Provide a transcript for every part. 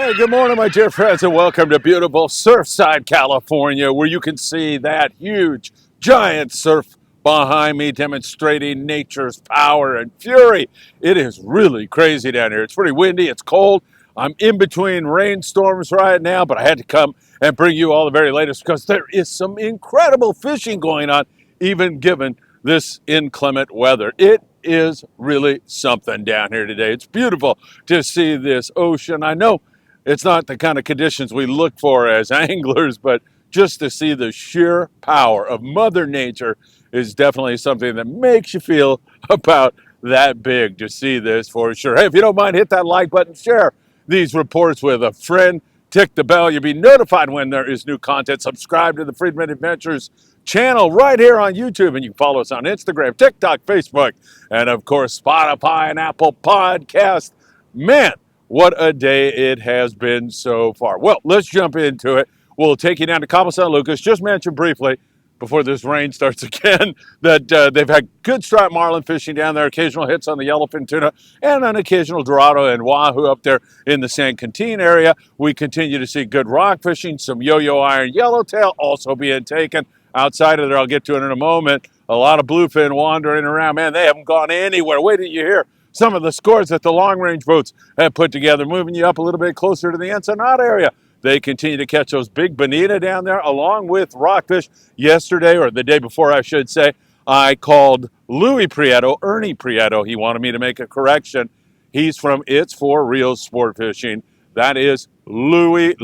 Hey, good morning, my dear friends, and welcome to beautiful Surfside, California, where you can see that huge, giant surf behind me demonstrating nature's power and fury. It is really crazy down here. It's pretty windy, it's cold. I'm in between rainstorms right now, but I had to come and bring you all the very latest because there is some incredible fishing going on, even given this inclement weather. It is really something down here today. It's beautiful to see this ocean. I know it's not the kind of conditions we look for as anglers, but just to see the sheer power of Mother Nature is definitely something that makes you feel about that big to see this for sure. Hey, if you don't mind, hit that like button, share these reports with a friend, tick the bell. You'll be notified when there is new content. Subscribe to the Friedman Adventures channel right here on YouTube, and you can follow us on Instagram, TikTok, Facebook, and of course, Spotify and Apple Podcasts. Man, what a day it has been so far. Well, let's jump into it. We'll take you down to Cabo San Lucas. Just mentioned briefly before this rain starts again that they've had good striped marlin fishing down there, occasional hits on the yellowfin tuna, and an occasional dorado and wahoo up there in the San Quintin area. We continue to see good rock fishing, some yo-yo iron yellowtail also being taken. Outside of there, I'll get to it in a moment, a lot of bluefin wandering around. Man, they haven't gone anywhere. Wait till you hear some of the scores that the long-range boats have put together, moving you up a little bit closer to the Ensenada area. They continue to catch those big bonita down there, along with rockfish. Yesterday, or the day before, I should say, I called Ernie Prieto. He wanted me to make a correction. He's from It's For Real Sport Fishing. That is Louie.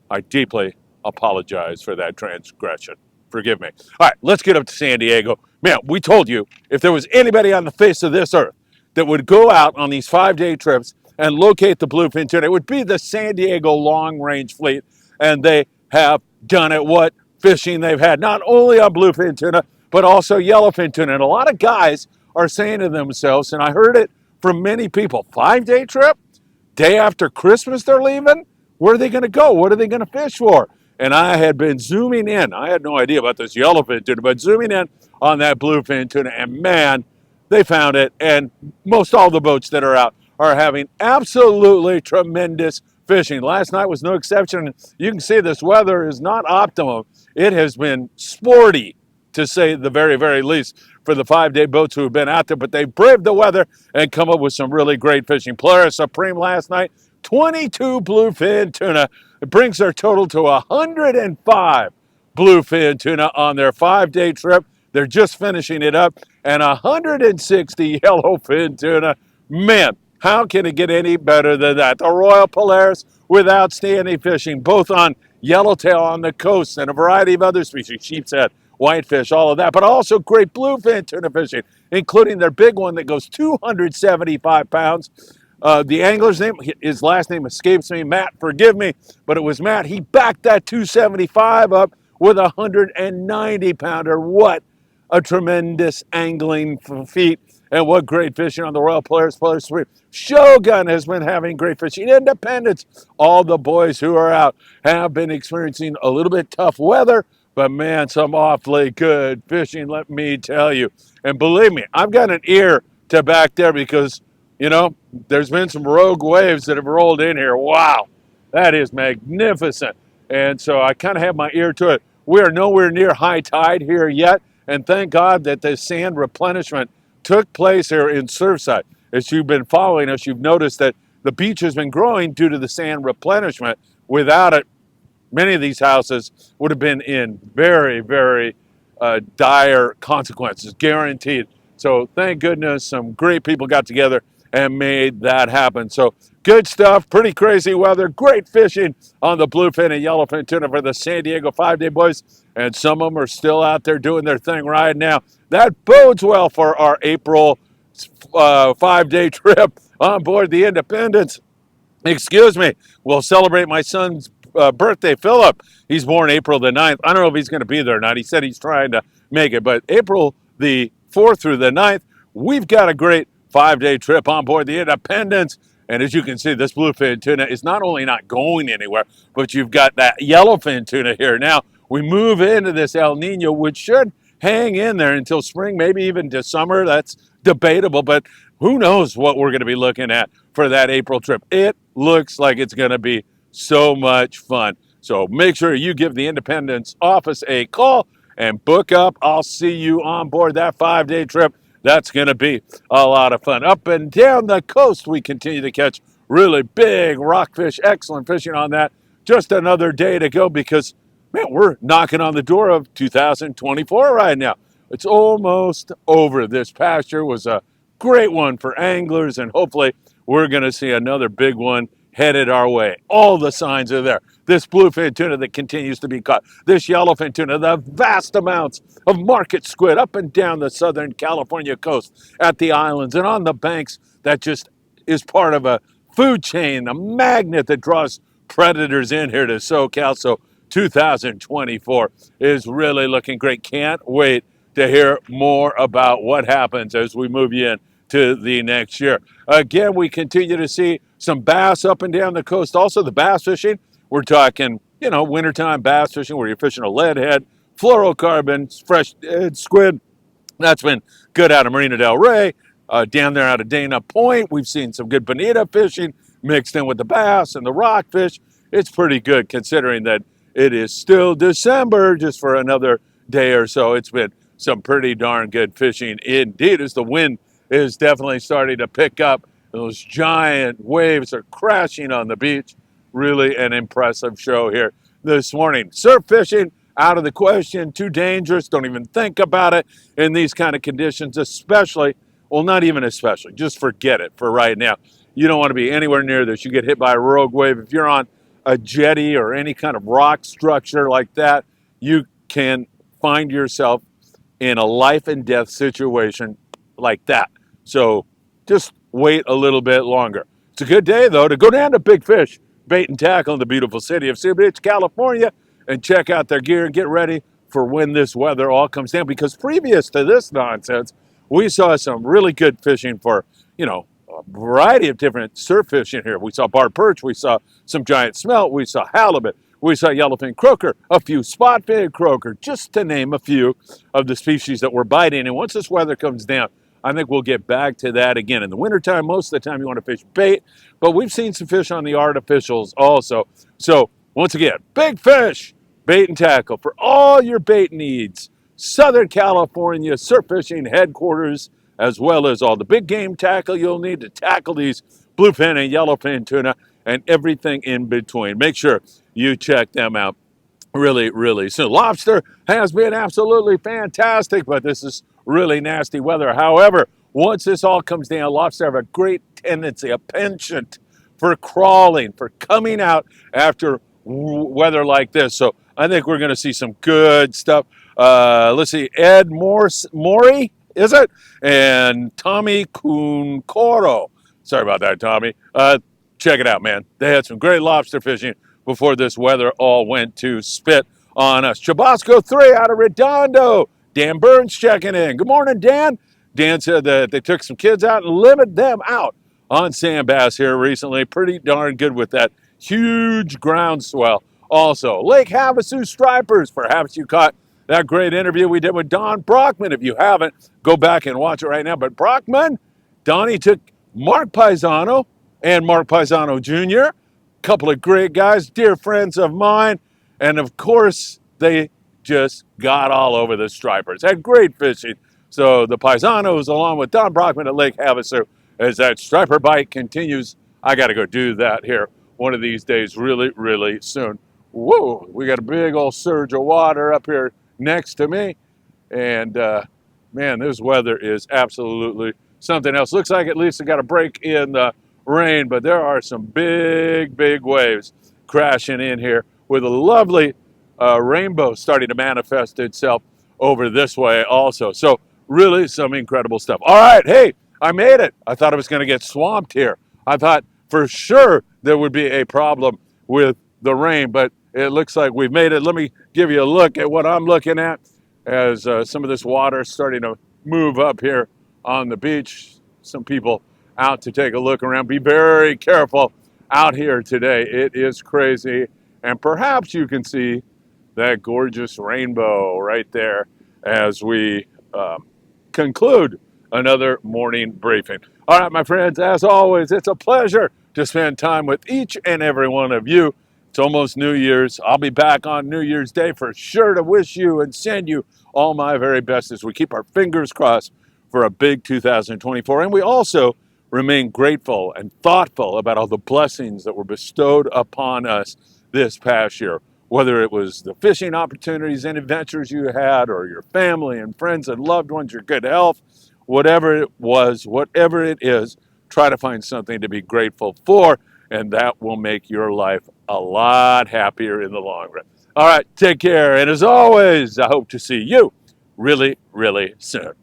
I deeply apologize for that transgression. Forgive me. All right, let's get up to San Diego. Man, we told you if there was anybody on the face of this earth that would go out on these 5-day trips and locate the bluefin tuna, it would be the San Diego long range fleet. And they have done it. What fishing they've had, not only on bluefin tuna, but also yellowfin tuna. And a lot of guys are saying to themselves, and I heard it from many people, 5-day trip, day after Christmas they're leaving? Where are they going to go? What are they going to fish for? And I had been zooming in. I had no idea about this yellowfin tuna, but zooming in on that bluefin tuna, and man, they found it. And most all the boats that are out are having absolutely tremendous fishing. Last night was no exception. You can see this weather is not optimum. It has been sporty, to say the very, very least, for the 5-day boats who have been out there, but they braved the weather and come up with some really great fishing. Polaris Supreme last night, 22 bluefin tuna. It brings their total to 105 bluefin tuna on their 5-day trip. They're just finishing it up, and 160 yellowfin tuna. Man, how can it get any better than that? The Royal Polaris with outstanding fishing, both on yellowtail on the coast and a variety of other species, sheepshead, whitefish, all of that, but also great bluefin tuna fishing, including their big one that goes 275 pounds. The angler's name, his last name escapes me, Matt, forgive me, but it was Matt. He backed that 275 up with a 190-pounder. What a tremendous angling feat, and what great fishing on the Royal Polaris Supreme. Shogun has been having great fishing. Independence, all the boys who are out have been experiencing a little bit tough weather, but man, some awfully good fishing, let me tell you. And believe me, I've got an ear to back there because, you know, there's been some rogue waves that have rolled in here. Wow, that is magnificent. And so I kind of have my ear to it. We are nowhere near high tide here yet, and thank God that the sand replenishment took place here in Surfside. As you've been following us, you've noticed that the beach has been growing due to the sand replenishment. Without it, many of these houses would have been in very, very dire consequences, guaranteed. So thank goodness some great people got together and made that happen. So good stuff, pretty crazy weather, great fishing on the bluefin and yellowfin tuna for the San Diego 5-day boys. And some of them are still out there doing their thing right now. That bodes well for our April 5-day trip on board the Independence. Excuse me. We'll celebrate my son's birthday, Philip. He's born April the 9th. I don't know if he's going to be there or not. He said he's trying to make it. But April the 4th through the 9th, we've got a great 5-day trip on board the Independence. And as you can see, this bluefin tuna is not only not going anywhere, but you've got that yellowfin tuna here. Now, we move into this El Nino, which should hang in there until spring, maybe even to summer. That's debatable, but who knows what we're going to be looking at for that April trip. It looks like it's going to be so much fun. So make sure you give the Independence office a call and book up. I'll see you on board that 5-day trip. That's going to be a lot of fun. Up and down the coast, we continue to catch really big rockfish. Excellent fishing on that. Just another day to go because, man, we're knocking on the door of 2024 right now. It's almost over. This past year was a great one for anglers, and hopefully we're going to see another big one headed our way. All the signs are there. This bluefin tuna that continues to be caught, this yellowfin tuna, the vast amounts of market squid up and down the Southern California coast at the islands and on the banks that just is part of a food chain, a magnet that draws predators in here to SoCal. So 2024 is really looking great. Can't wait to hear more about what happens as we move in to the next year. Again, we continue to see some bass up and down the coast. Also, the bass fishing, we're talking, wintertime bass fishing where you're fishing a leadhead, fluorocarbon, fresh squid. That's been good out of Marina del Rey. Down there out of Dana Point, we've seen some good bonita fishing mixed in with the bass and the rockfish. It's pretty good considering that it is still December, just for another day or so. It's been some pretty darn good fishing indeed, as the wind is definitely starting to pick up. Those giant waves are crashing on the beach. Really an impressive show here this morning. Surf fishing, out of the question, too dangerous. Don't even think about it in these kind of conditions, especially, well, not even especially, just forget it for right now. You don't want to be anywhere near this. You get hit by a rogue wave. If you're on a jetty or any kind of rock structure like that, you can find yourself in a life and death situation like that. So just wait a little bit longer. It's a good day, though, to go down to Big Fish Bait and Tackle in the beautiful city of Sea Beach, California, and check out their gear and get ready for when this weather all comes down. Because previous to this nonsense, we saw some really good fishing for, a variety of different surf fishing here. We saw barred perch, we saw some giant smelt, we saw halibut, we saw yellowfin croaker, a few spot fin croaker, just to name a few of the species that were biting. And once this weather comes down, I think we'll get back to that again. In the wintertime, most of the time you want to fish bait, but we've seen some fish on the artificials also. So once again, Big Fish Bait and Tackle for all your bait needs. Southern California surf fishing headquarters, as well as all the big game tackle you'll need to tackle these bluefin and yellowfin tuna and everything in between. Make sure you check them out really, really soon. Lobster has been absolutely fantastic, but this is really nasty weather. However, once this all comes down, lobster have a great tendency, a penchant for crawling, for coming out after weather like this. So I think we're going to see some good stuff. Let's see, Ed Mori, is it? And Tommy Kunkoro. Sorry about that, Tommy. Check it out, man. They had some great lobster fishing before this weather all went to spit on us. Chabasco 3 out of Redondo. Dan Burns checking in. Good morning, Dan. Dan said that they took some kids out and limited them out on sand bass here recently. Pretty darn good with that huge groundswell. Also, Lake Havasu stripers. Perhaps you caught that great interview we did with Don Brockman. If you haven't, go back and watch it right now. But Brockman, Donnie took Mark Paisano and Mark Paisano Jr., couple of great guys, dear friends of mine, and of course they just got all over the stripers. Had great fishing. So the Paisanos, along with Don Brockman at Lake Havasu, as that striper bite continues. I got to go do that here one of these days, really, really soon. Whoa, we got a big old surge of water up here next to me, and man, this weather is absolutely something else. Looks like at least it got a break in the rain, but there are some big, big waves crashing in here with a lovely rainbow starting to manifest itself over this way also. So really some incredible stuff. All right, hey, I made it. I thought I was going to get swamped here. I thought for sure there would be a problem with the rain, but it looks like we've made it. Let me give you a look at what I'm looking at as some of this water is starting to move up here on the beach. Some people out to take a look around. Be very careful out here today. It is crazy. And perhaps you can see that gorgeous rainbow right there as we conclude another morning briefing. All right, my friends, as always, it's a pleasure to spend time with each and every one of you. It's almost New Year's. I'll be back on New Year's Day for sure to wish you and send you all my very best as we keep our fingers crossed for a big 2024. And we also remain grateful and thoughtful about all the blessings that were bestowed upon us this past year, whether it was the fishing opportunities and adventures you had, or your family and friends and loved ones, your good health, whatever it was, whatever it is, try to find something to be grateful for, and that will make your life a lot happier in the long run. All right, take care. And as always, I hope to see you really, really soon.